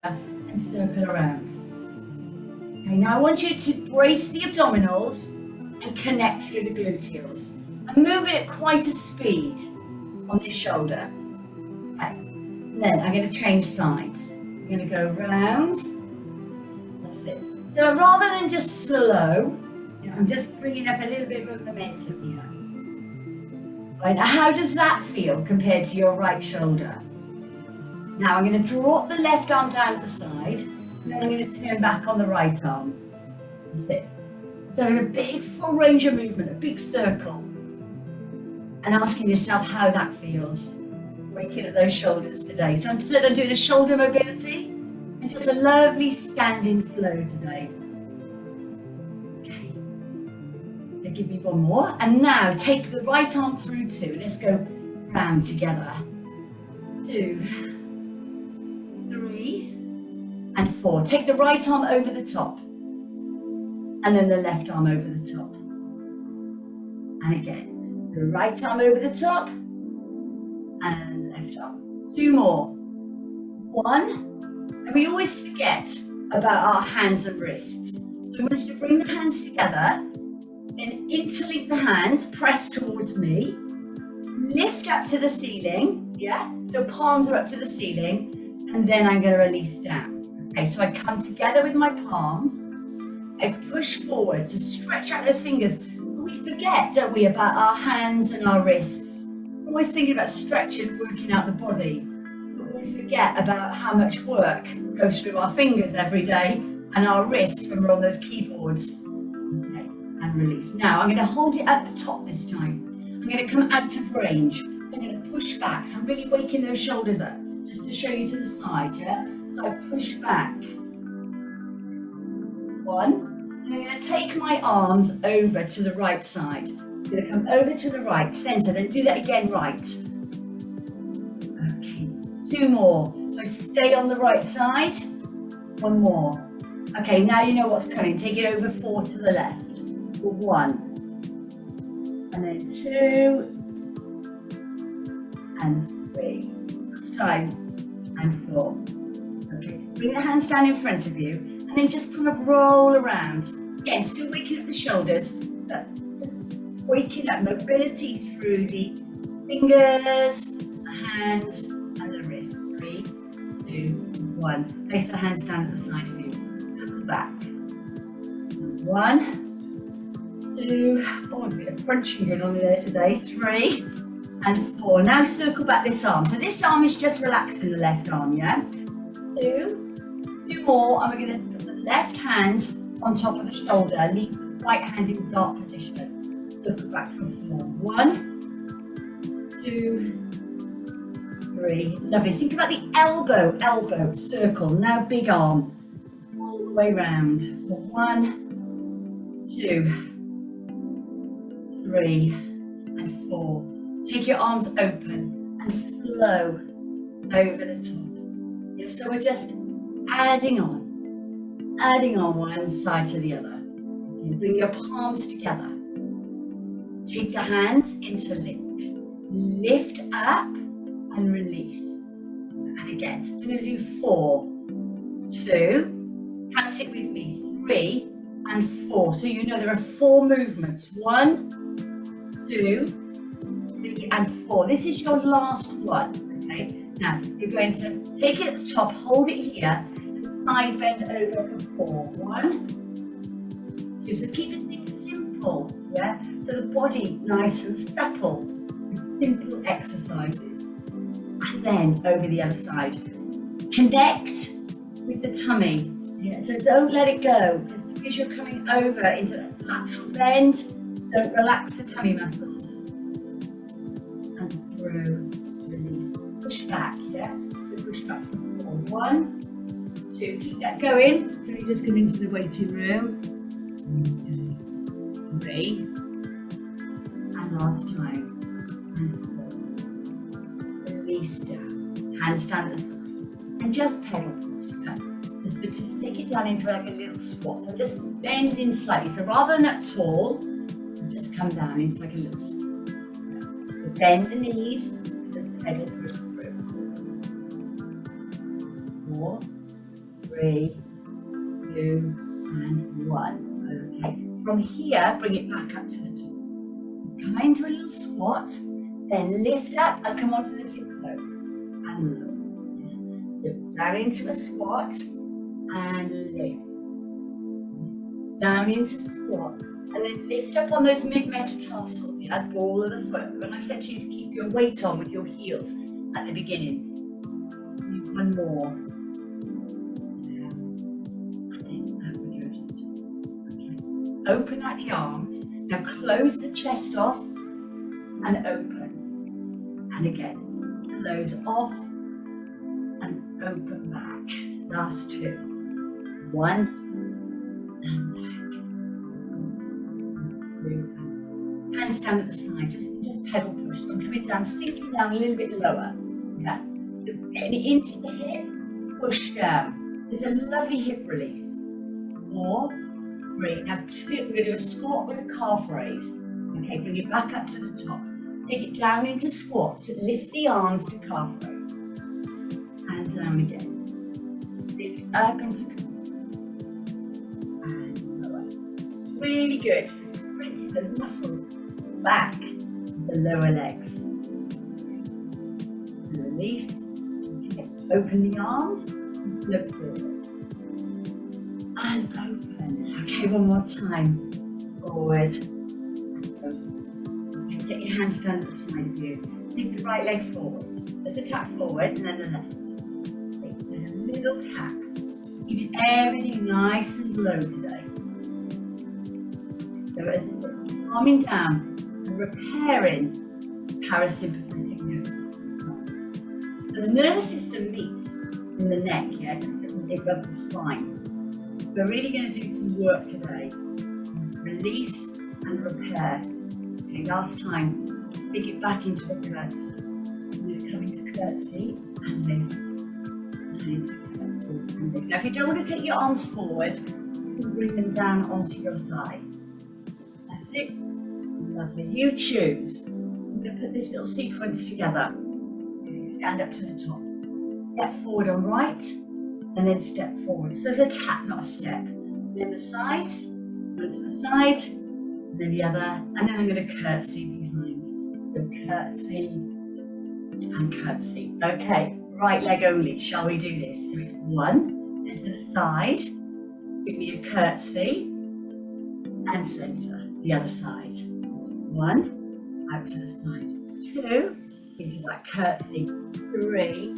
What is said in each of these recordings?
and circle around. Okay, now I want you to brace the abdominals and connect through the gluteals. I'm moving at quite a speed on this shoulder. Okay. And then I'm going to change sides. I'm going to go round. That's it. So rather than just slow, I'm just bringing up a little bit of momentum here. Right, now how does that feel compared to your right shoulder? Now I'm going to drop the left arm down at the side, and then I'm going to turn back on the right arm. That's it. So a big full range of movement, a big circle. And asking yourself how that feels. Waking up those shoulders today. So instead I'm doing a shoulder mobility and just a lovely standing flow today. Okay. Now give me one more. And now take the right arm through 2. Let's go round together. 2, 3, and 4. Take the right arm over the top. And then the left arm over the top. And again. The right arm over the top and left arm. 2 more. 1. And we always forget about our hands and wrists. So I want you to bring the hands together, then interlink the hands, press towards me, lift up to the ceiling, yeah? So palms are up to the ceiling, and then I'm going to release down. Okay, so I come together with my palms, I push forward, so stretch out those fingers. We forget, don't we, about our hands and our wrists. We're always thinking about stretching, working out the body. But we forget about how much work goes through our fingers every day and our wrists when we're on those keyboards. Okay, and release. Now I'm going to hold it at the top this time. I'm going to come out of range. I'm going to push back. So I'm really waking those shoulders up, just to show you to the side, yeah? I push back. 1. I'm going to take my arms over to the right side. I'm going to come over to the right, center, then do that again right. Okay, 2 more. So stay on the right side. 1 more. Okay, now you know what's coming. Take it over 4 to the left. 1. And then 2. And 3. This time. And 4. Okay, bring the hands down in front of you. And then just kind of roll around. Again, still waking up the shoulders, but just waking up mobility through the fingers, the hands, and the wrist. 3, 2, 1. Place the hands down at the side of you. Circle back. 1, 2. Oh, there's a bit of crunching going on there today. 3 and 4. Now circle back this arm. So this arm is just relaxing the left arm, yeah? 2 more, and we're going to put the left hand on top of the shoulder, leave the right hand in dark position. Circle back for 4. 1, 2, 3. Lovely. Think about the elbow, circle. Now big arm. All the way round. For 1, 2, 3, and 4. Take your arms open and flow over the top. Yeah, so we're just adding on one side to the other. You bring your palms together. Take the hands, interlink. Lift up and release. And again, so we're going to do 4, 2, count it with me, 3 and 4. So you know there are 4 movements. 1, 2, 3 and 4. This is your last one, okay? Now, you're going to take it at the top, hold it here, and side bend over for 4. 1, 2. So keep things simple, yeah? So the body nice and supple, with simple exercises. And then over the other side. Connect with the tummy, yeah? So don't let it go. Just because you're coming over into that lateral bend, don't relax the tummy muscles. And through. Push back, yeah? So push back for 4. 1, 2, keep that going. So you just come into the waiting room. 3, and last time. And 4. Release down. Hands down at the side. And just pedal push. Yeah? Just take it down into like a little squat. So just bend in slightly. So rather than up tall, just come down into like a little squat. Yeah? So bend the knees. Just pedal push. 4, 3, 2, and 1. Okay. From here, bring it back up to the top. Just come into a little squat, then lift up and come onto the tiptoe. And look. Look down into a squat and lift. Down into squat, and then lift up on those mid-metatarsals, at the ball of the foot. When I said to you to keep your weight on with your heels at the beginning. One more. And then up with your attention. Okay. Open at the arms. Now close the chest off and open. And again, close off and open back. Last 2. 1. And back. Hands down at the side, just pedal push. I'm coming down, sinking down a little bit lower. Yeah? Getting into the hip, push down. There's a lovely hip release. 4, 3. Now 2, we're going to do a squat with a calf raise. Okay, bring it back up to the top. Take it down into squat. Lift the arms to calf raise. And down again. Lift it up into calf. Really good for sprinting those muscles back the lower legs. Release. Okay. Open the arms. Look forward. And open. Okay, one more time. Forward. And open. Okay, take your hands down at the side of you. Take the right leg forward. Just a tap forward and then the left. Okay, there's a little tap. Keeping everything nice and low today. So as calming down and repairing parasympathetic nervous system. So the nervous system meets in the neck, yeah, just above the spine. We're really going to do some work today. Release and repair. Okay, last time, take it back into a curtsy. I'm going to come into curtsy and lift. And into curtsy and lift. Now if you don't want to take your arms forward, you can bring them down onto your thigh. That's it. Lovely. You choose. I'm going to put this little sequence together. Okay, stand up to the top. Step forward on right, and then step forward. So it's a tap, not a step. Then the sides, go to the side, and then the other, and then I'm going to curtsy behind. So curtsy and curtsy. Okay, right leg only. Shall we do this? So it's 1, then to the side. Give me a curtsy. And centre, the other side. 1, out to the side. 2, into that curtsy. 3,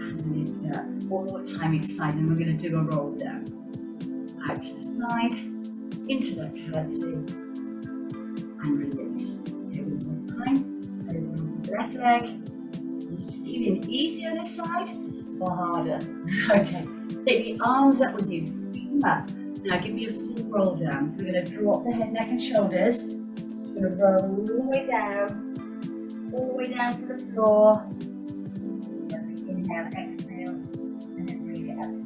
and lift up. One more time each side, and we're going to do a roll down. Out to the side, into that curtsy, and release. Okay, one more time. Over onto the left leg. It's feeling easier on this side or harder? Okay, take the arms up with you, sweep them up. Now give me a full roll down. So we're going to drop the head, neck and shoulders. We're going to roll all the way down to the floor. Inhale, exhale, and then bring it up to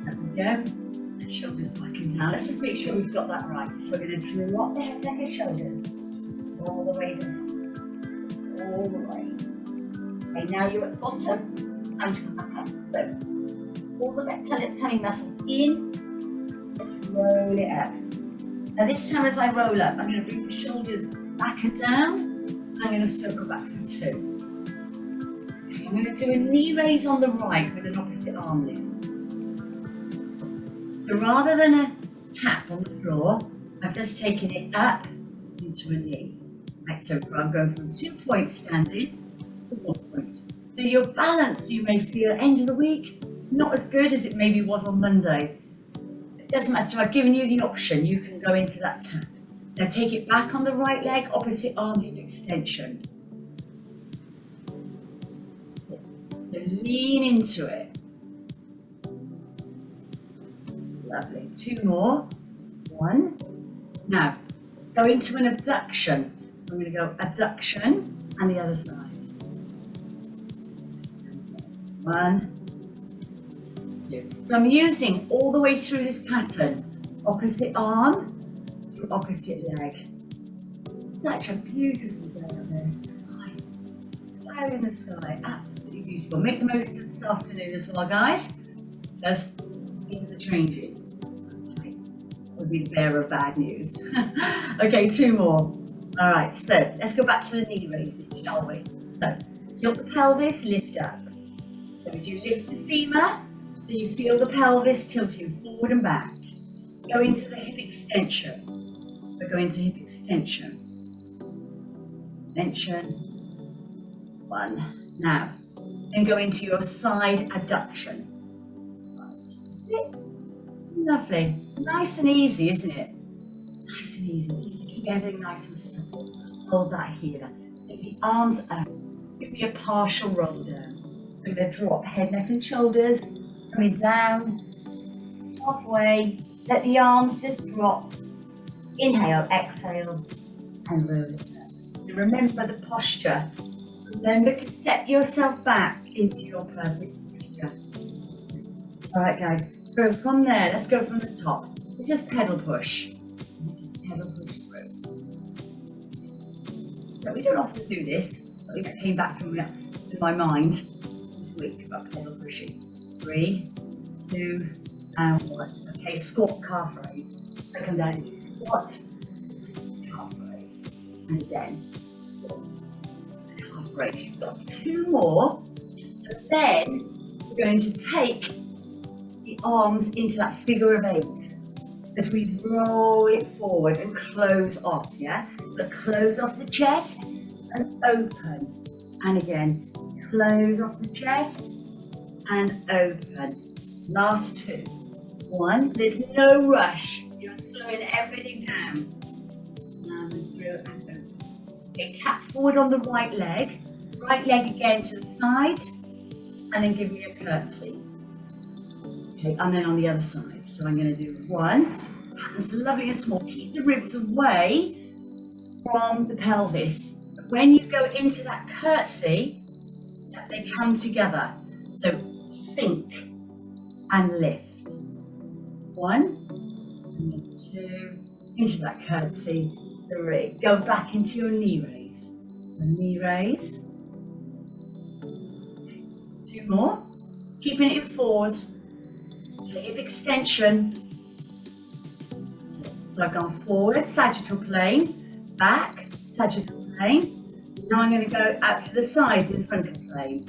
There we go. And shoulders back and down. Let's just make sure we've got that right. So we're going to drop the head, neck and shoulders all the way down. All the way. Okay, now you're at the bottom and come back up. So all the tummy muscles in, and roll it up. Now this time as I roll up, I'm going to bring the shoulders back and down, and I'm going to circle back for 2. Okay, I'm going to do a knee raise on the right with an opposite arm lift. So rather than a tap on the floor, I've just taken it up into a knee. Right, so I'm going from 2 points standing to 1 point. So your balance, you may feel end of the week, not as good as it maybe was on Monday. It doesn't matter, so I've given you the option, you can go into that tap. Now take it back on the right leg, opposite arm hip extension. So lean into it. Lovely, 2 more. 1. Now, go into an abduction. So I'm going to go abduction and the other side. 1. So I'm using all the way through this pattern, opposite arm to opposite leg. Such a beautiful day on this. Fire in the sky, absolutely absolutely beautiful. Make the most of this afternoon as well, guys, because things are changing. Okay. I'll be the bearer of bad news. Okay, 2 more. All right, so let's go back to the knee raising, shall we? So tilt the pelvis, lift up. So as you lift the femur, so you feel the pelvis tilting forward and back. Go into the hip extension. We're going to hip extension. Extension. 1. Now, then go into your side abduction. Right. Lovely. Nice and easy, isn't it? Nice and easy. Just to keep everything nice and simple. Hold that here. Take the arms up. Give me a partial roll down. We're going to drop head, neck and shoulders. Coming down. Halfway. Let the arms just drop. Inhale, exhale, and roll it down. And remember the posture. Remember to set yourself back into your perfect posture. All right, guys. So from there, let's go from the top. It's just pedal push. Just pedal push through. So we don't often do this, but it came back to my mind this week about pedal pushing. 3, 2, and 1. Okay, squat, calf raise. I come down into squat, calf raise, and again, calf raise. You've got 2 more, and then we're going to take the arms into that figure of 8 as we roll it forward and close off, yeah? So close off the chest and open, and again, close off the chest and open. Last 2. 1, there's no rush. You're slowing everything down. And through and over. Okay, tap forward on the right leg again to the side, and then give me a curtsy. Okay, and then on the other side. So I'm going to do once. Hands lovely and small. Keep the ribs away from the pelvis. When you go into that curtsy, they come together. So sink and lift. 1, and 2, into that curtsy. 3, go back into your knee raise. A knee raise. 2 more. Keeping it in 4s. Hip extension. So I've gone forward, sagittal plane, back, sagittal plane. Now I'm going to go out to the sides in front of the plane.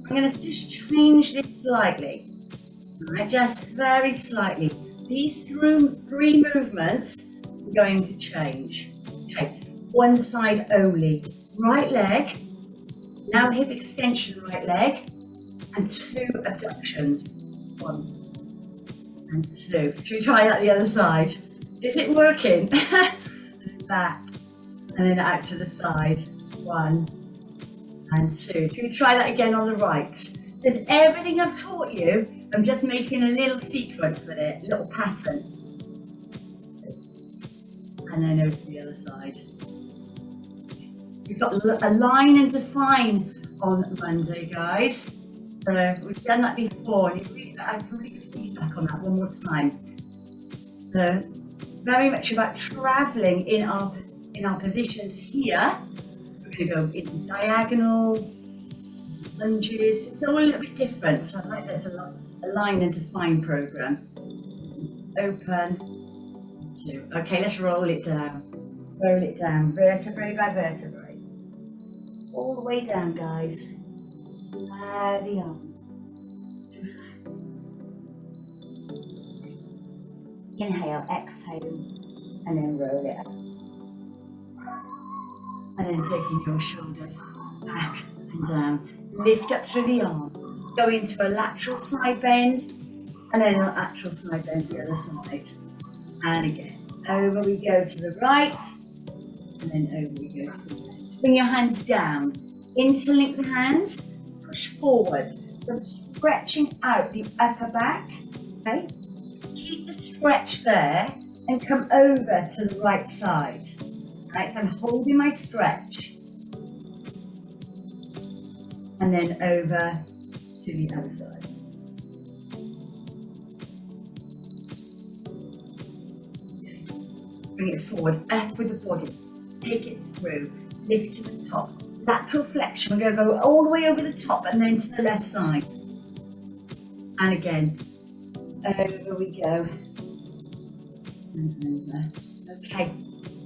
I'm going to just change this slightly. Right, just very slightly. These 3 movements are going to change. Okay, one side only. Right leg, now hip extension right leg, and 2 abductions. 1 and 2. Should we try that the other side? Is it working? Back, and then out to the side. 1 and 2. Should we try that again on the right? There's everything I've taught you. I'm just making a little sequence with it, a little pattern. And then over to the other side. We've got a line and define on Monday, guys. So we've done that before, and I have some really good feedback on that one more time. So very much about traveling in our positions here. We're going to go into diagonals, lunges. It's all a little bit different, so I like there's a line and define program. Open, 2. Okay, let's roll it down. Roll it down, vertebrae by vertebrae. All the way down, guys. Allow the arms. Inhale, exhale, and then roll it up. And then taking your shoulders back and down. Lift up through the arms. Go into a lateral side bend, and then a lateral side bend the other side. And again, over we go to the right, and then over we go to the left. Bring your hands down. Interlink the hands. Push forward. So stretching out the upper back. Okay. Keep the stretch there, and come over to the right side. Right. So I'm holding my stretch. And then over to the other side. Bring it forward, up with the body. Take it through. Lift to the top. lateral flexion. We're going to go all the way over the top and then to the left side. And again, over we go. And over. Okay,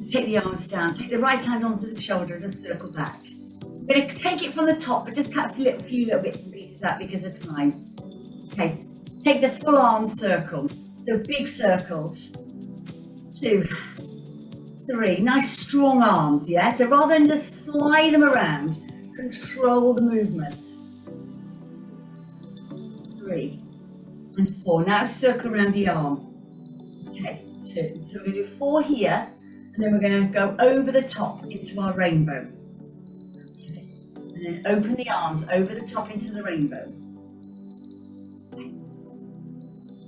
take the arms down. Take the right hand onto the shoulder and just circle back. We're going to take it from the top, but just cut a few little bits and pieces out because of time. Okay, take the full arm circle. So big circles. 2, 3, nice strong arms, yeah? So rather than just fly them around, control the movement. 3 and 4. Now circle around the arm. Okay, 2. So we're going to do 4 here, and then we're going to go over the top into our rainbow. Okay. And then open the arms over the top into the rainbow. Okay.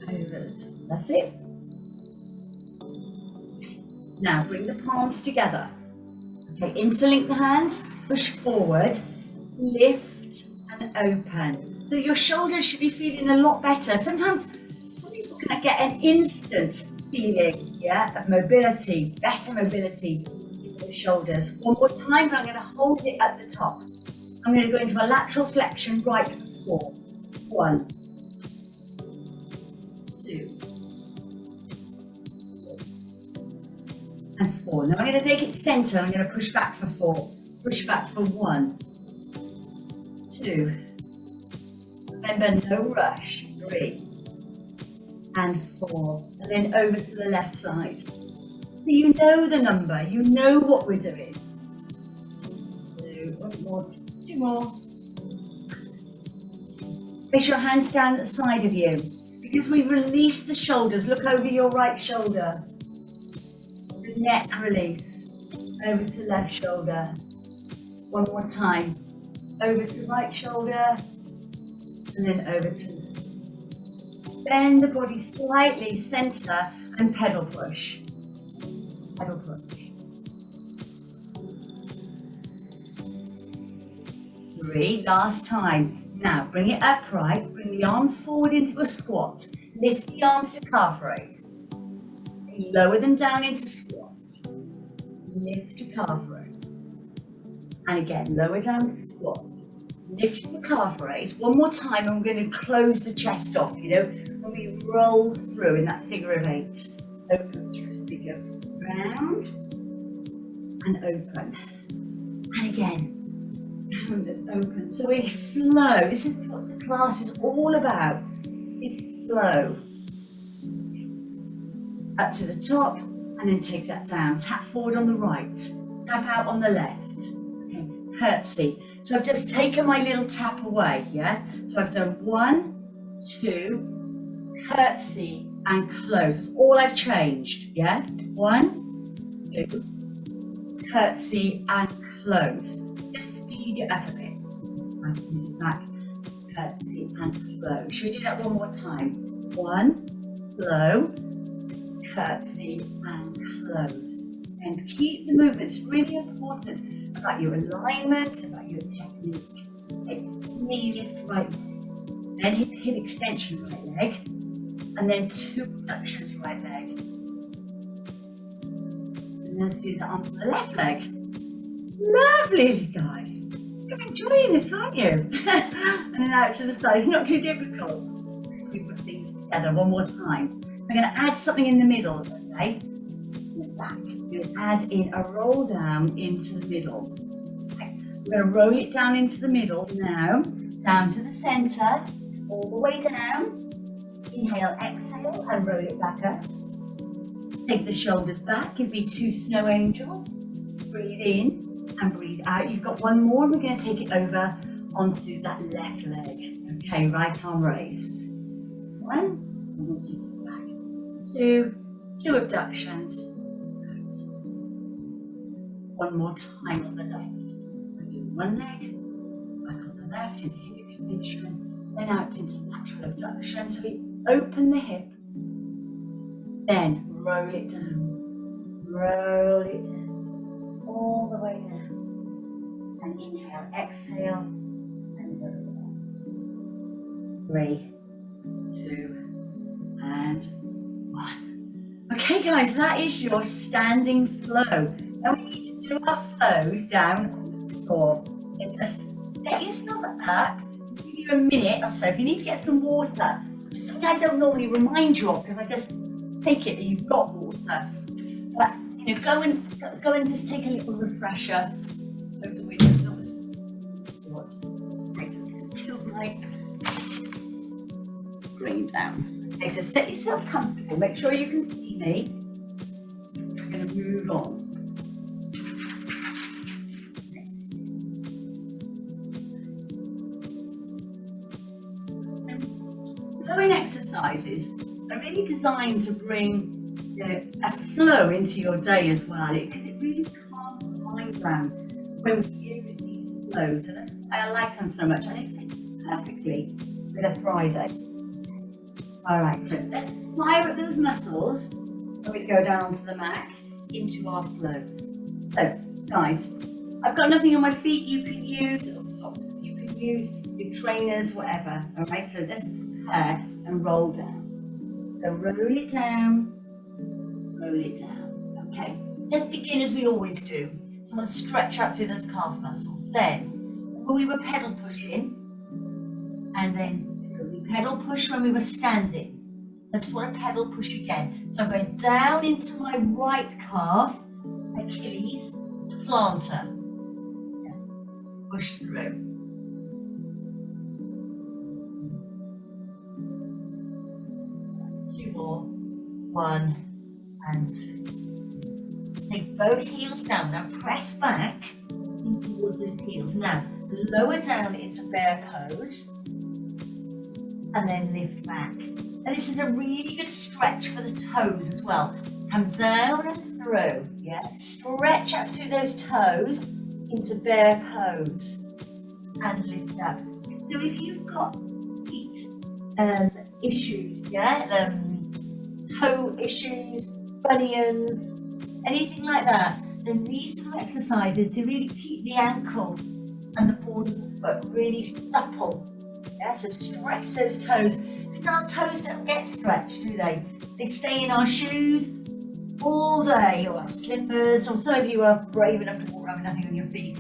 Over the top. That's it. Now bring the palms together. Okay, interlink the hands, push forward, lift and open. So your shoulders should be feeling a lot better. Sometimes some people can get an instant feeling, yeah, of mobility, better mobility in the shoulders. One more time, but I'm going to hold it at the top. I'm going to go into a lateral flexion right for 4. 1, 2. And 4. Now I'm going to take it center. I'm going to push back for 4. Push back for 1, 2. Remember, no rush. 3 and 4. And then over to the left side. So you know the number. You know what we're doing. 2, 1 more, 2 more. Place your hands down at the side of you. Because we've released the shoulders. Look over your right shoulder. Neck release, over to left shoulder. One more time, over to right shoulder, and then over to left. Bend the body slightly, center, and pedal push. Pedal push. 3, last time. Now bring it upright, bring the arms forward into a squat. Lift the arms to calf raise. Lower them down into squats. Lift to calf raise. And again, lower down to squat. Lift the calf raise. One more time, and we're going to close the chest off, you know, when we roll through in that figure of 8. Open the chest, we go round and open. And again, round and open. So we flow. This is what the class is all about. It's flow. Up to the top, and then take that down. Tap forward on the right, tap out on the left. Okay, curtsy. So I've just taken my little tap away, yeah? So I've done 1, 2, curtsy, and close. That's all I've changed, yeah? 1, 2, curtsy, and close. Just speed it up a bit. Back, curtsy, and close. Should we do that one more time? 1, slow, curtsy and close. And keep the movements. Really important about your alignment, about your technique. Okay. Knee lift right leg, then hip extension right leg, and then 2 abductions right leg. And let's do that onto the left leg. Lovely, guys. You're enjoying this, aren't you? And then out to the side. It's not too difficult. Let's put things together one more time. I'm going to add something in the middle, okay? In the back. We're going to add in a roll down into the middle. Okay. We're going to roll it down into the middle now, down to the center, all the way down. Inhale, exhale, and roll it back up. Take the shoulders back, give me 2 snow angels. Breathe in and breathe out. You've got one more. We're going to take it over onto that left leg. Okay, right arm raise. 1, and we'll take it back. 2 abductions. Out. One more time on the left. We'll do one leg, back on the left into hip extension, then out into lateral abduction. So we open the hip, then roll it down, all the way down. And inhale, exhale, and roll it down. 3, 2, and 1. Okay guys, that is your standing flow. Now we need to do our flows down on the floor. So just get yourself up, give you a minute or so. If you need to get some water, something I don't normally remind you of because I just take it that you've got water. But you know, go and just take a little refresher. Close the windows. What? Right, so tilt my screen down. Okay, so set yourself comfortable. Make sure you can see me. I'm going to move on. Flowing exercises are really designed to bring a flow into your day as well, because it really calms the mind down when we use these flows, and that's why I like them so much. I think they fit perfectly with a Friday. All right, so let's fire up those muscles when we go down onto the mat into our flows. So, guys, I've got nothing on my feet you can use, or socks you can use, your trainers, whatever. All right, so let's prepare and roll down. So roll it down, roll it down. Okay, let's begin as we always do. So I'm going to stretch out through those calf muscles. Then, when we were pedal pushing, and then we pedal push when we were standing. I just want to pedal push again. So I'm going down into my right calf, Achilles, plantar. Push through. Two more. 1 and 2. Take both heels down. Now press back towards those heels. Now lower down into bear pose and then lift back. And this is a really good stretch for the toes as well. Come down and through. Yeah, stretch up through those toes into bear pose and lift up. So if you've got feet issues, yeah, toe issues, bunions, anything like that, then these two exercises to really keep the ankle and the ball of the foot really supple. Yeah, so stretch those toes. Because our toes don't get stretched, do they? They stay in our shoes all day, or our slippers, or some of you are brave enough to walk around with nothing on your feet.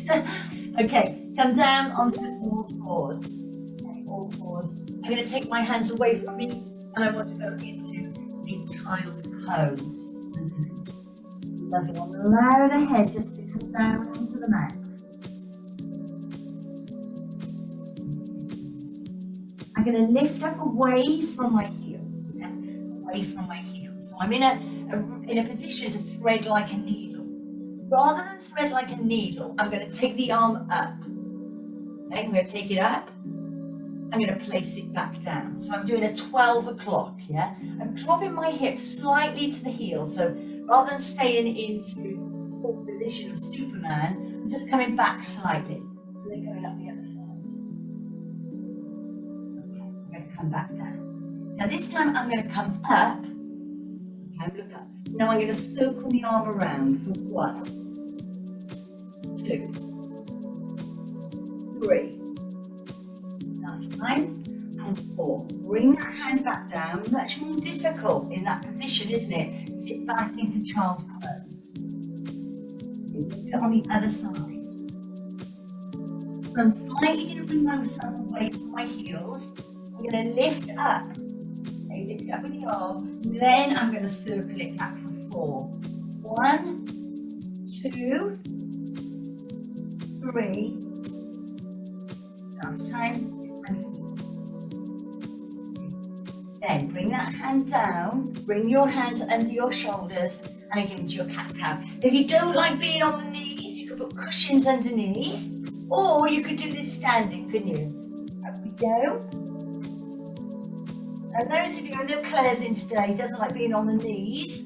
Okay, come down onto all fours. Okay, all fours. I'm going to take my hands away from me, and I want to go into a child's pose. Lovely. Allow the head just to come down onto the mat. I'm going to lift up away from my heels. Yeah? Away from my heels. So I'm in a position to thread like a needle. Rather than thread like a needle, I'm going to take the arm up. Okay? I'm going to take it up. I'm going to place it back down. So I'm doing a 12 o'clock, yeah? I'm dropping my hips slightly to the heel. So rather than staying into full position of Superman, I'm just coming back slightly. And then going up the other side. Okay, I'm going to come back down. Now this time I'm going to come up. Okay, look up. Now I'm going to circle the arm around for 1, 2, 3. Last time, and 4. Bring that hand back down. Much more difficult in that position, isn't it? Sit back into child's pose. Look it on the other side. So I'm slightly going to bring myself away from my heels. I'm going to lift up. Okay, lift up with the arm. Then I'm going to circle it back for 4. 1, 2, 3. Last time. Then bring that hand down, bring your hands under your shoulders and again into your cat-cow. If you don't like being on the knees, you could put cushions underneath, or you could do this standing, couldn't you? Up we go. And those of you, I know Claire's in today, doesn't like being on the knees,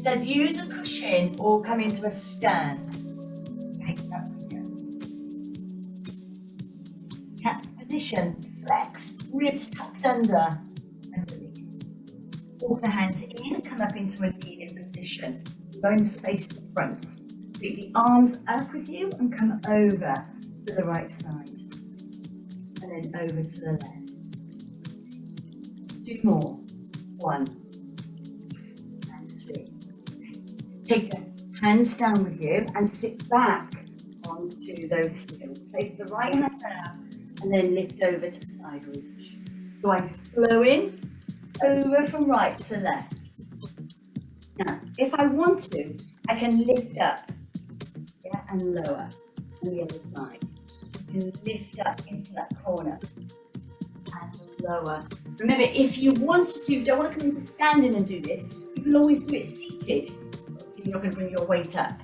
then use a cushion or come into a stand. Okay, up we go. Cat position, flex, ribs tucked under. And release. Walk the hands in, come up into a kneeling position. You're going to face the front. Bring the arms up with you and come over to the right side. And then over to the left. 2 more. 1 and 3. Take the hands down with you and sit back on onto those heels. Place the right hand down and then lift over to side reach. So I'm flowing over from right to left. Now, if I want to, I can lift up, yeah, and lower on the other side. You can lift up into that corner and lower. Remember, if you want to, you don't want to come into standing and do this, you can always do it seated. So you're not going to bring your weight up.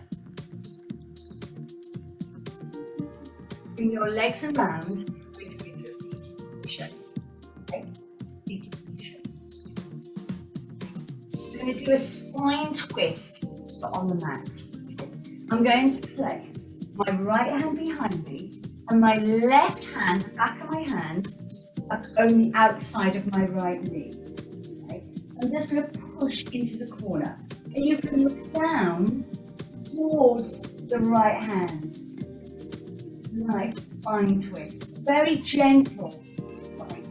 Bring your legs around, bring it into a seated position. Okay? Seated position. We're going to do a spine twist, but on the mat. I'm going to place my right hand behind me and my left hand, the back of my hand, on the outside of my right knee. Okay? I'm just going to push into the corner. And you can look down towards the right hand. Nice spine twist. Very gentle spine.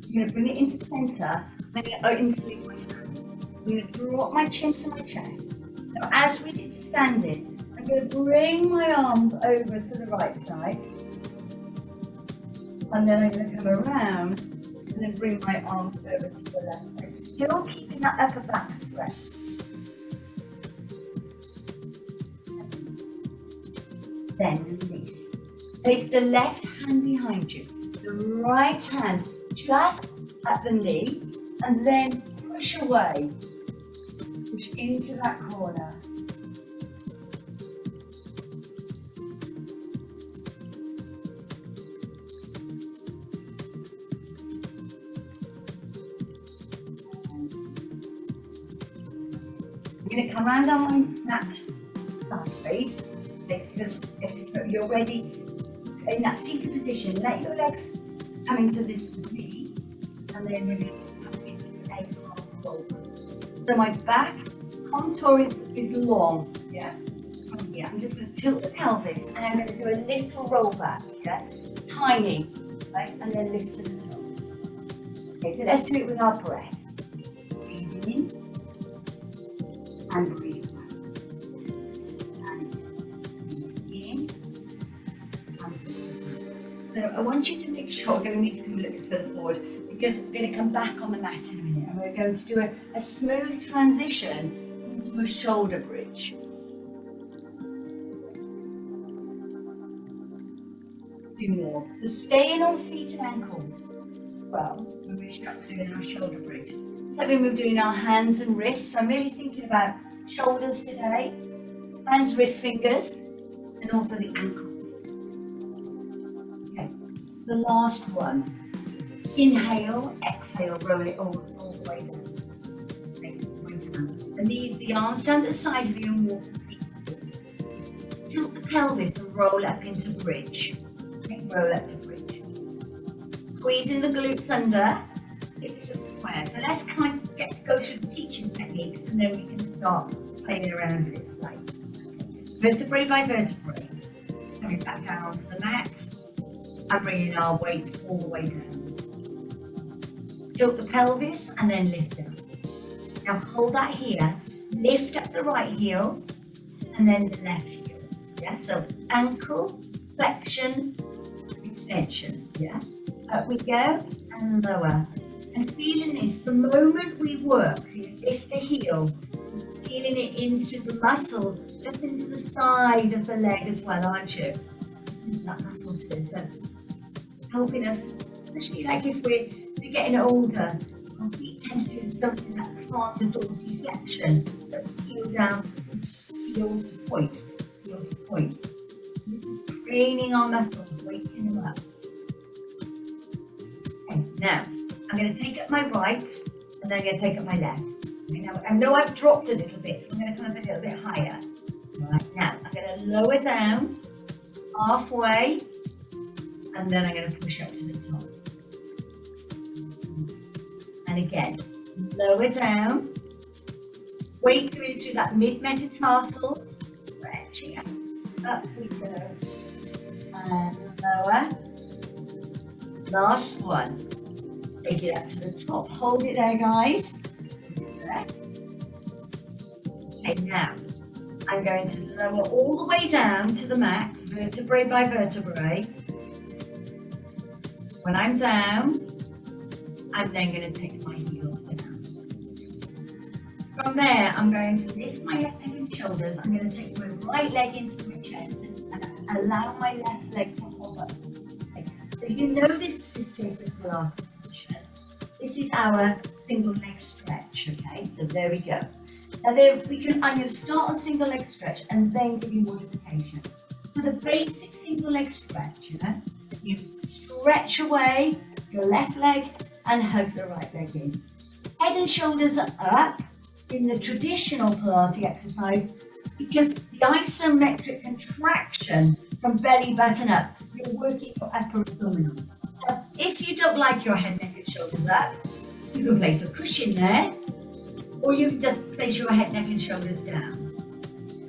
You're going to bring it into center. I'm going to interleave my hands. I'm going to drop my chin to my chest. Now, as we did standing, I'm going to bring my arms over to the right side. And then I'm going to come around and then bring my arms over to the left side. Still keeping that upper back stretch. Then release. Take the left hand behind you, the right hand just at the knee, and then push away. Push into that corner. I'm going to come around on that sideways. Because if you're ready in that seated position, let your legs come into this knee, and then we're going to come into a half roll. So my back contour is long, yeah. From here, I'm just going to tilt the pelvis, and I'm going to do a little roll back, yeah, tiny, right, and then lift to the top. Okay, so let's do it with our breath. Breathe in and breathe out. So I want you to make sure, we're going to need to come a little bit further forward because we're going to come back on the mat in a minute and we're going to do a smooth transition into a shoulder bridge. Do more. So staying on feet and ankles. Well, we're doing our shoulder bridge. So we're doing our hands and wrists. I'm really thinking about shoulders today, hands, wrists, fingers, and also the ankles. The last one. Inhale, exhale, roll it all the way down. And leave the arms down to the side of you and walk the feet forward. Tilt the pelvis and roll up into bridge. Okay, roll up to bridge. Squeezing the glutes under, hips are square. So let's kind of go through the teaching techniques and then we can start playing around with it slightly. Vertebrae by vertebrae. Coming back down onto the mat. And bringing our weight all the way down. Tilt the pelvis and then lift it up. Now hold that here, lift up the right heel and then the left heel. Yeah, so ankle, flexion, extension. Yeah, up we go and lower. And feeling this, the moment we work, so you lift the heel, feeling it into the muscle, just into the side of the leg as well, aren't you? Into that muscle too. So helping us, especially like if we're getting older, our feet tend to do something that plantar dorsiflexion, that heel down, heel to point, heel to point. This is training our muscles, waking them up. Okay, now I'm going to take up my right and then I'm going to take up my left. Okay, now I know I've dropped a little bit, so I'm going to come up a little bit higher. Right, now I'm going to lower down halfway. And then I'm going to push up to the top. And again, lower down. Weight through to that mid-metatarsals. Stretching up. Up we go. And lower. Last one. Take it up to the top. Hold it there, guys. Hold it there. Okay, now I'm going to lower all the way down to the mat, vertebrae by vertebrae. When I'm down, I'm then going to take my heels down. From there, I'm going to lift my head, neck and shoulders. I'm going to take my right leg into my chest and allow my left leg to hover. Okay. So you know this Joseph Pilates position. This is our single leg stretch, okay? So there we go. Now I'm going to start on single leg stretch and then give you modification. For the basic single leg stretch, you stretch away your left leg and hug the right leg in. Head and shoulders are up in the traditional Pilates exercise because the isometric contraction from belly button up, you're working your upper abdominals. Now, if you don't like your head, neck and shoulders up, you can place a cushion there, or you can just place your head, neck and shoulders down.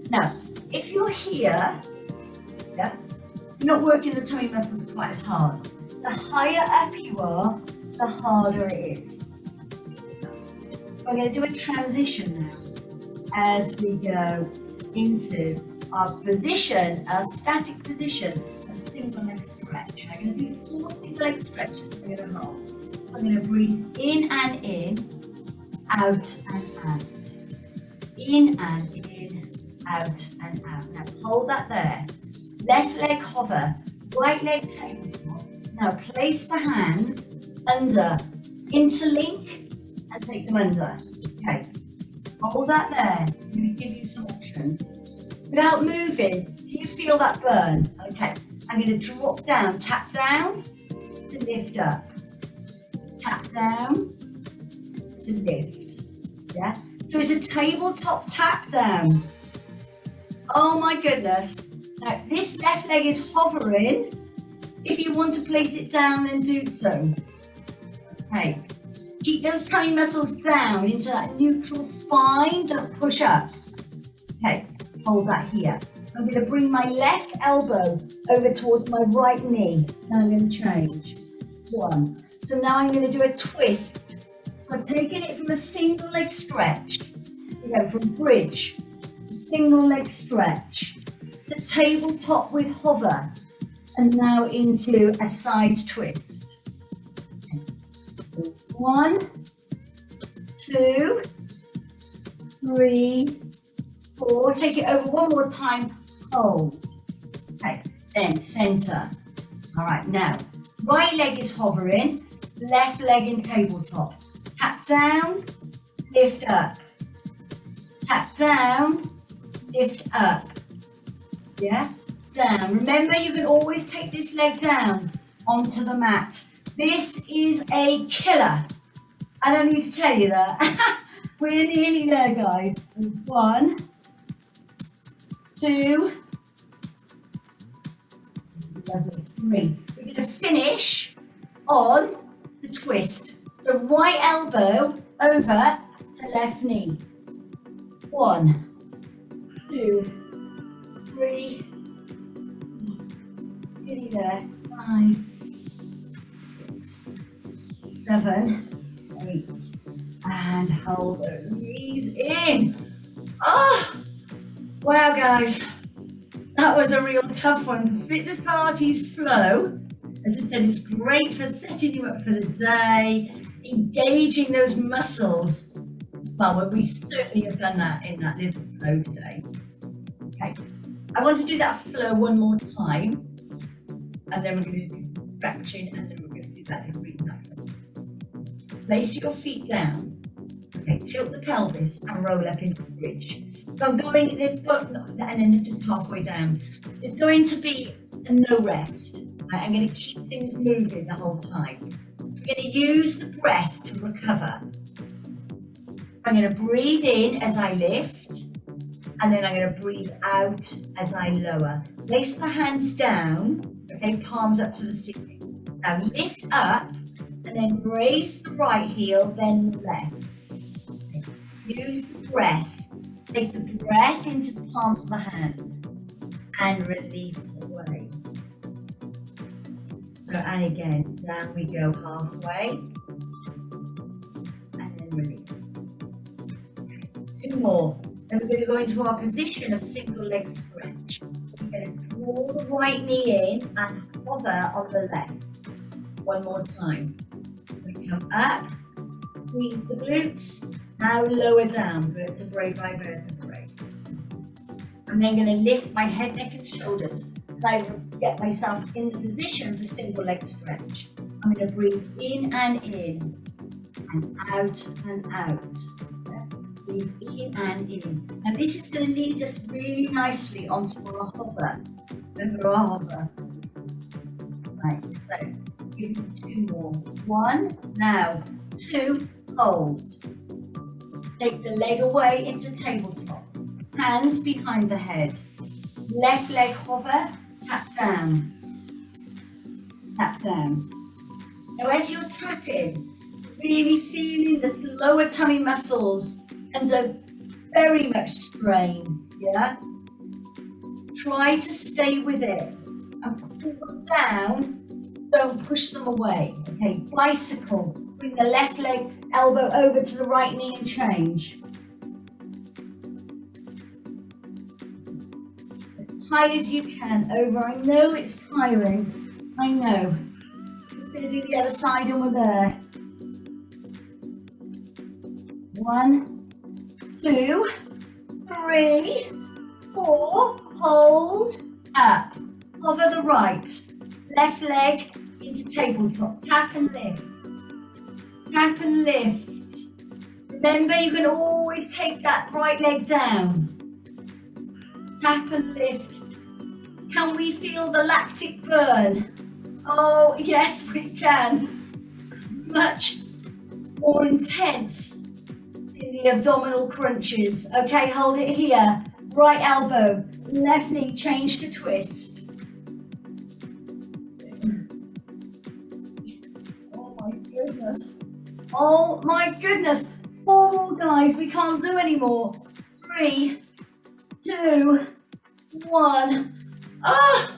Now, if you're here, you're not working the tummy muscles quite as hard. The higher up you are, the harder it is. We're going to do a transition now as we go into our position, our static position of single leg stretch. I'm going to do 4 single leg stretches. I'm going to hold. I'm going to breathe in and in, out and out. In and in, out and out. Now hold that there. Left leg hover, right leg tabletop. Now place the hands under, interlink and take them under. Okay, hold that there. I'm going to give you some options. Without moving, can you feel that burn? Okay, I'm going to drop down, tap down to lift up. Tap down to lift. Yeah, so it's a tabletop tap down. Oh my goodness. Now this left leg is hovering. If you want to place it down, then do so. Okay. Keep those tummy muscles down into that neutral spine. Don't push up. Okay, hold that here. I'm going to bring my left elbow over towards my right knee. And I'm going to change. 1. So now I'm going to do a twist. I've taken it from a single leg stretch. We go from bridge to single leg stretch to tabletop with hover. And now into a side twist. 1, 2, 3, 4. Take it over one more time. Hold. Okay, then center. All right, now right leg is hovering, left leg in tabletop. Tap down, lift up. Tap down, lift up. Yeah, down. Remember, you can always take this leg down onto the mat. This is a killer. I don't need to tell you that. We're nearly there, guys. 1, 2, 3. We're going to finish on the twist. So right elbow over to left knee. 1, 2, 3. Nearly there. 5, 6, 7, 8, and hold those knees in. Oh, wow, guys, that was a real tough one. The Fitness Pilates flow, as I said, it's great for setting you up for the day, engaging those muscles. Well, we certainly have done that in that little flow today. Okay, I want to do that flow one more time, and then we're going to do some stretching, and then we're going to do that in breathing action. Place your feet down. Okay, tilt the pelvis and roll up into the bridge. So I'm going, and then just halfway down. There's going to be no rest. I'm going to keep things moving the whole time. I'm going to use the breath to recover. I'm going to breathe in as I lift, and then I'm going to breathe out as I lower. Place the hands down, okay, palms up to the ceiling. Now lift up, and then raise the right heel, then the left. Okay. Use the breath. Take the breath into the palms of the hands and release away. So, and again, down we go halfway, and then release. Okay. 2 more. Then we're going to go into our position of single leg stretch. We're going to draw the right knee in and hover on the left. One more time. We come up, squeeze the glutes, now lower down, vertebrae by vertebrae. I'm then going to lift my head, neck and shoulders. I get myself in the position for single leg stretch. I'm going to breathe in and out and out. Breathe in and in. Now this is going to lead us really nicely onto our hover. Remember our hover. Right, so give me 2 more. 1, now 2, hold. Take the leg away into tabletop. Hands behind the head. Left leg hover, tap down. Tap down. Now as you're tapping, really feeling the lower tummy muscles under very much strain, yeah? Try to stay with it and pull them down, don't push them away, okay? Bicycle, bring the left leg, elbow over to the right knee and change. As high as you can, over. I know it's tiring, I know. Just gonna do the other side and we're there. 1, 2, 3, 4, hold, up, hover the right, left leg into tabletop, tap and lift, tap and lift. Remember, you can always take that right leg down, tap and lift. Can we feel the lactic burn? Oh, yes, we can. Much more intense in the abdominal crunches. Okay, hold it here. Right elbow, left knee, change to twist. Oh my goodness. Oh my goodness. 4 more, guys. We can't do any more. 3, 2, 1. Oh,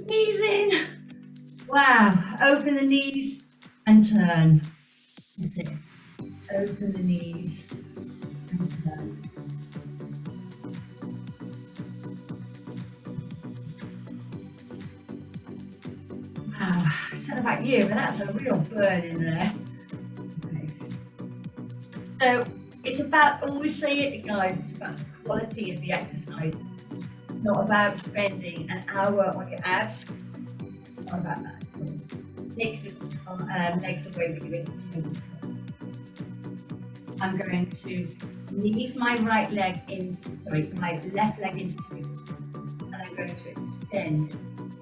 knees in. Wow. Open the knees and turn. That's it. Open the knees and turn. Wow, I don't know about you, but that's a real burn in there. Okay. So it's about, always say it guys, it's about the quality of the exercise, not about spending an hour on your abs, not about that at all. Take the legs away with you. I'm going to leave my right leg into, sorry, my left leg into tabletop, and I'm going to extend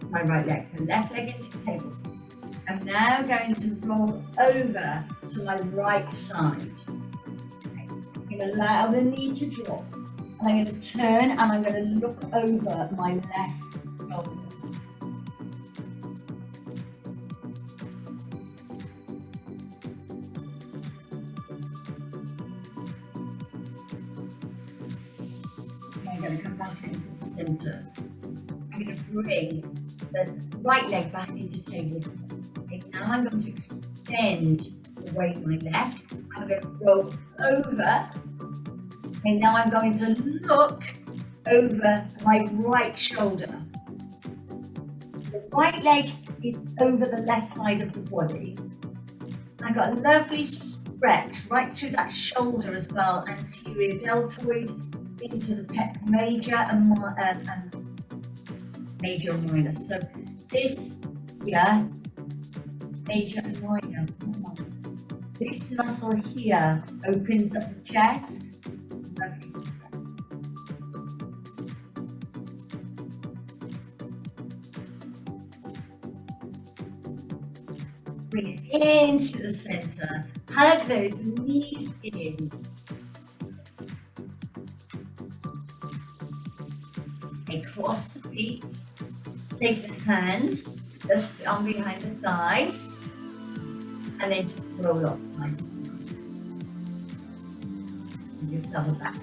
my right leg. So left leg into tabletop. I'm now going to roll over to my right side. Okay. I'm going to allow the knee to drop, and I'm going to turn and I'm going to look over my left shoulder. I'm going to come back into the center. I'm going to bring the right leg back into tabletop. Okay, now I'm going to extend away my left. I'm going to roll over. Okay, now I'm going to look over my right shoulder. The right leg is over the left side of the body. I've got a lovely stretch right through that shoulder as well, anterior deltoid into the pec major and major and minor. So this here, major and minor. This muscle here opens up the chest. Bring it into the center. Hug those knees in. Cross the feet, take the hands just on behind the thighs, and then just roll up side to side. Give yourself a back.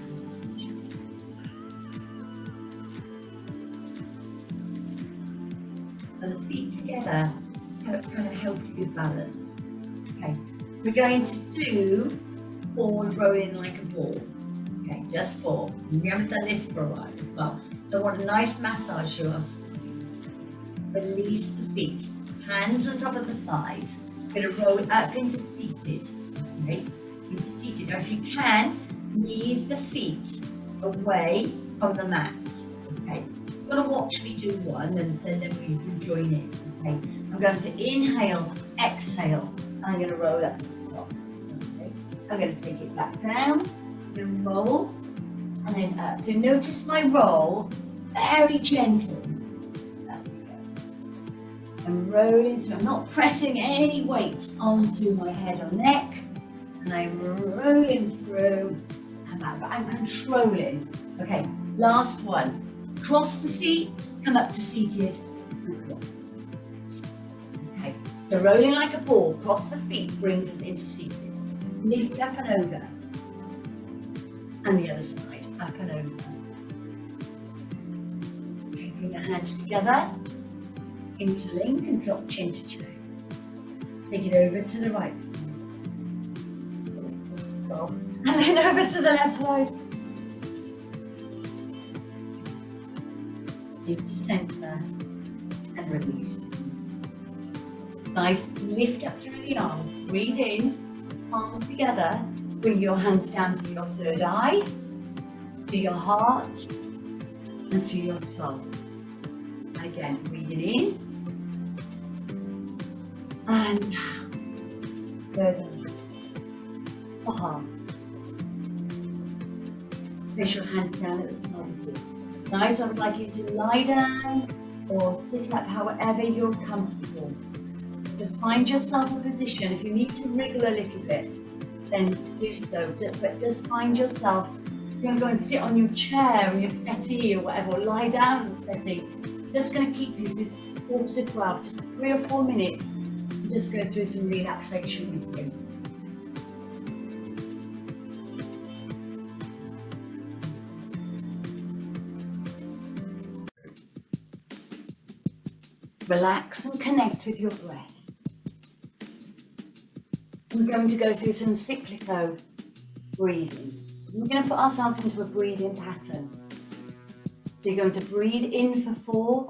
So the feet together kind of help you with balance. Okay, we're going to do forward rolling like a ball. Okay, just 4. We haven't done this for a while as well. So I want a nice massage yours. Release the feet, hands on top of the thighs. We're going to roll up into seated, okay? Into seated. Now if you can, leave the feet away from the mat, okay? You're going to watch me do one and then we can join in, okay? I'm going to inhale, exhale, and I'm going to roll up to the top, okay? I'm going to take it back down, I'm going to roll, and then up. So notice my roll, very gentle. I'm rolling through, I'm not pressing any weight onto my head or neck, and I'm rolling through, and I'm controlling. Okay, last one. Cross the feet, come up to seated, and cross. Okay, so rolling like a ball, cross the feet brings us into seated. Lift up and over. And the other side, up and over. Okay, bring the hands together. Interlink and drop chin to chest. Take it over to the right side. And then over to the left side. Into center and release. Nice. Lift up through the arms. Breathe in, palms together. Bring your hands down to your third eye, to your heart, and to your soul. Again, breathing in. And further to heart. Place your hands down at the side of you. Nice, I would like you to lie down or sit up, however you're comfortable. So find yourself a position. If you need to wriggle a little bit, then do so. But just find yourself, you're going to go and sit on your chair or your settee or whatever, or lie down on the settee. Just going to keep you just 4 to 12, just 3 or 4 minutes. Just go through some relaxation with you. Relax and connect with your breath. We're going to go through some cyclical breathing. We're going to put ourselves into a breathing pattern. So you're going to breathe in for 4,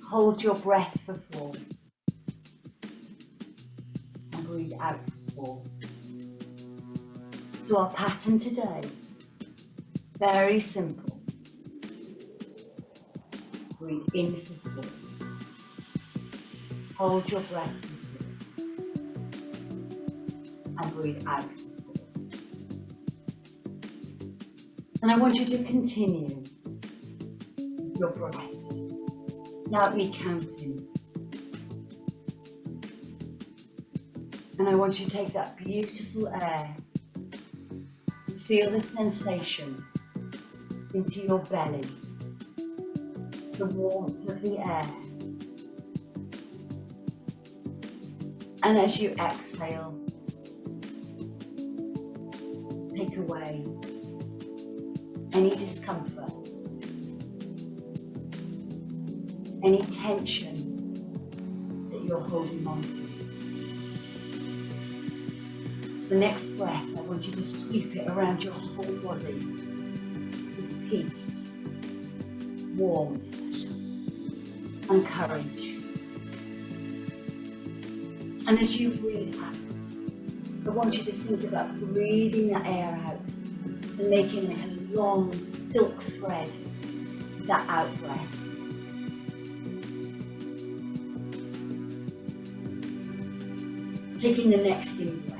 hold your breath for 4. Breathe out for 4. So our pattern today is very simple. Breathe in for 4. Hold your breath for 4. And breathe out for 4. And I want you to continue your breath without me counting. And I want you to take that beautiful air and feel the sensation into your belly, the warmth of the air. And as you exhale, take away any discomfort, any tension that you're holding on to. The next breath, I want you to sweep it around your whole body with peace, warmth, and courage. And as you breathe out, I want you to think about breathing that air out and making it a long silk thread, that out breath. Taking the next in breath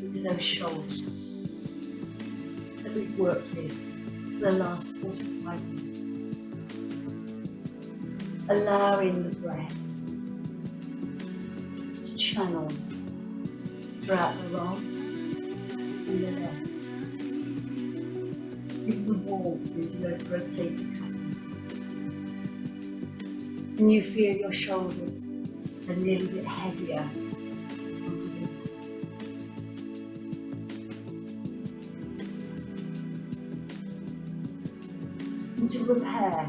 into those shoulders that we've worked with for the last 45 minutes. Allowing the breath to channel throughout the right and the left. Give the warmth into those rotating cuff muscles. And you feel your shoulders a little bit heavier onto the back. And to repair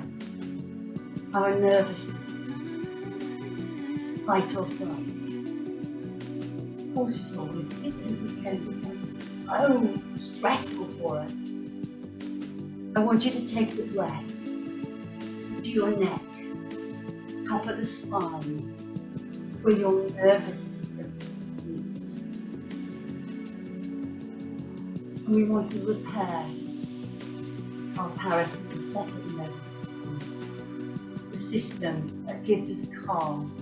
our nervous system, fight or flight, cortisol will instantly become so stressful for us. I want you to take the breath to your neck, top of the spine, where your nervous system meets. And we want to repair our parasympathetic nervous system, the system that gives us calm.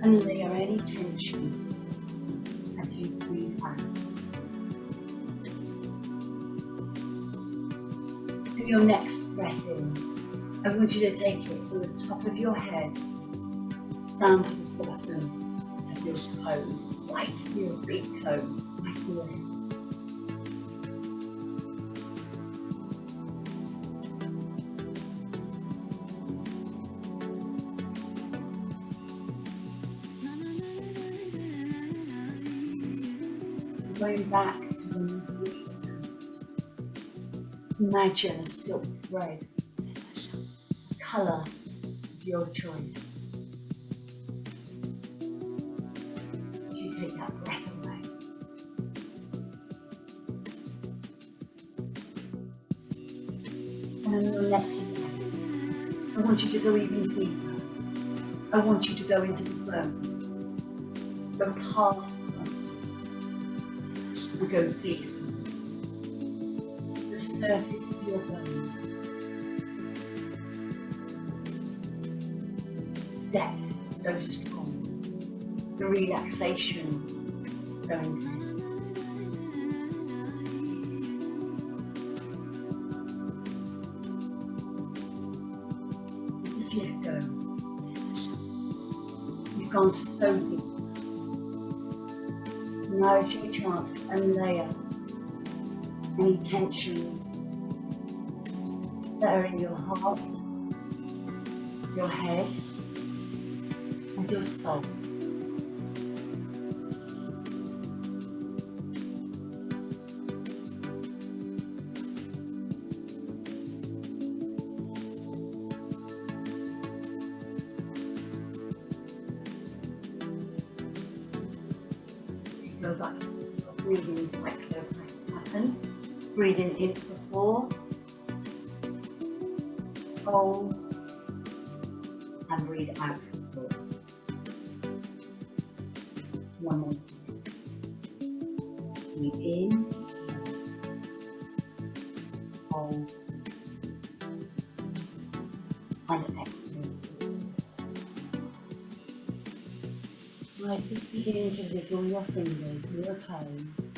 And layer any tension as you breathe out. For your next breath in, I want you to take it from the top of your head down to the bottom of your toes, right to your big toes, right to your head. Going back to when you breathe out. Imagine a silk thread, the colour of your choice. As you take that breath away. And on your next breath, I want you to go even deeper. I want you to go into the bones, go past the muscles, and go deep. The surface of your bone. Depth is so strong. The relaxation is so intense. Just let go. You've gone so deep. Now is your chance to unlayer any tensions that are in your heart, your head, and your soul. Go back, breathing into my choreography pattern. Breathing in for 4, hold, and breathe out for 4. One more time. Breathe in, hold, and exhale. Right, just begin to wiggle your fingers and your toes.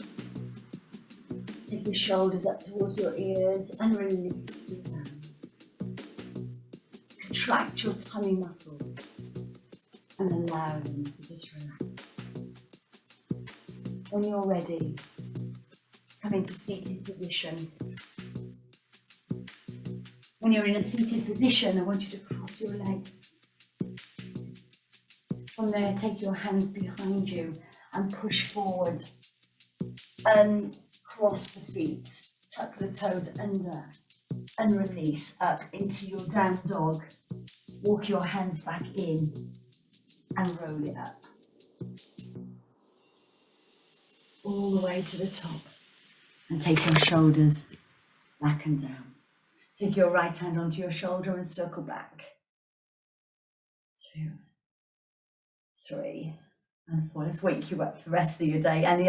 Take your shoulders up towards your ears and release them down. Contract your tummy muscles and allow them to just relax. When you're ready, come into seated position. When you're in a seated position, I want you to cross your legs. From there, take your hands behind you and push forward and cross the feet, tuck the toes under and release up into your down dog. Walk your hands back in and roll it up. All the way to the top and take your shoulders back and down. Take your right hand onto your shoulder and circle back. 2, 3, and 4. Let's wake you up for the rest of your day and the